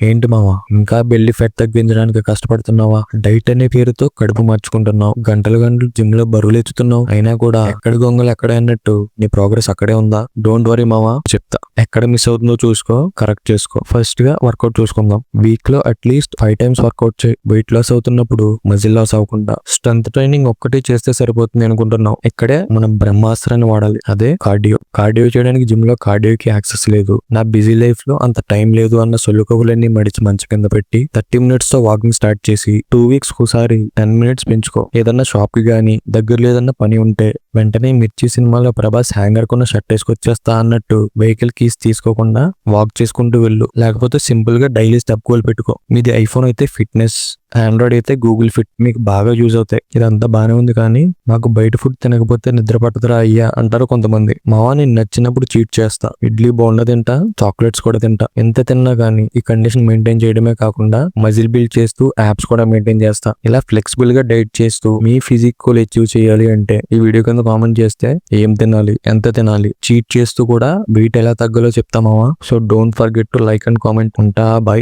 ఏంటి మావా ఇంకా బెల్లి ఫెట్ తగ్గించడానికి కష్టపడుతున్నావా? డైట్ అనే పేరుతో కడుపు మార్చుకుంటున్నావు, గంటలు గంటలు జిమ్ లో బరువులు ఎత్తుతున్నావు. అయినా కూడా ఎక్కడ గొంగలు ఎక్కడ అన్నట్టు నీ ప్రోగ్రెస్ అక్కడే ఉందా? డోంట్ వరీ మావా, చెప్తా ఎక్కడ మిస్ అవుతుందో చూసుకో, కరెక్ట్ చేసుకో. ఫస్ట్ గా వర్కౌట్ చూసుకుందాం. వీక్ లో అట్లీస్ట్ 5 times వర్కౌట్ చేయి. వెయిట్ లాస్ అవుతున్నప్పుడు మజిల్ లాస్ అవ్వకుండా. స్ట్రెంత్ ట్రైనింగ్ ఒక్కటి చేస్తే సరిపోతుంది అనుకుంటున్నావు. ఇక్కడే మనం బ్రహ్మాస్త్రాన్ని వాడాలి, అదే కార్డియో. కార్డియో చేయడానికి జిమ్ లో కార్డియోకి యాక్సెస్ లేదు, నా బిజీ లైఫ్ లో అంత టైం లేదు అన్న సొల్లు కబులన్నీ మడిచి మంచం కింద పెట్టి 30 minutes తో వాకింగ్ స్టార్ట్ చేసి 2 weeks ఒకసారి 10 minutes పెంచుకో. ఏదన్నా షాప్ కి గానీ దగ్గరలో ఏదన్నా పని ఉంటే వెంటనే మిర్చి సినిమాలో ప్రభాస్ హ్యాంగర్ కొన్న షర్ట్ వేసుకొచ్చేస్తా అన్నట్టు వెహికల్ కీస్ తీసుకోకుండా వాక్ చేసుకుంటూ వెళ్ళు. లేకపోతే సింపుల్ గా డైలీ స్టెప్ గోల్ పెట్టుకో. మీది ఐఫోన్ అయితే ఫిట్నెస్, ఆండ్రాయిడ్ అయితే గూగుల్ ఫిట్ మీకు బాగా యూజ్ అవుతాయి. ఇదంతా బానే ఉంది కానీ మాకు బయట ఫుడ్ తినకపోతే నిద్ర పట్టదురా అయ్యా అంటారు కొంతమంది. మావా నేను నచ్చినప్పుడు చీట్ చేస్తా. ఇడ్లీ బోండా తింటా, చాక్లెట్స్ కూడా తింటా. ఎంత తిన్నా కానీ ఈ కండిషన్ మెయింటైన్ చేయడమే కాకుండా మజిల్ బిల్డ్ చేస్తూ యాప్స్ కూడా మెయింటైన్ చేస్తా. ఇలా ఫ్లెక్సిబుల్ గా డైట్ చేస్తూ మీ ఫిజిక్ గోల్ అచీవ్ చేయాలి అంటే ఈ వీడియో కింద కామెంట్ చేస్తే ఏం తినాలి, ఎంత తినాలి, చీట్ చేస్తూ కూడా వెయిట్ ఎలా తగ్గాలో చెప్తామావా. So don't forget to like and comment. ఉంటా, బై.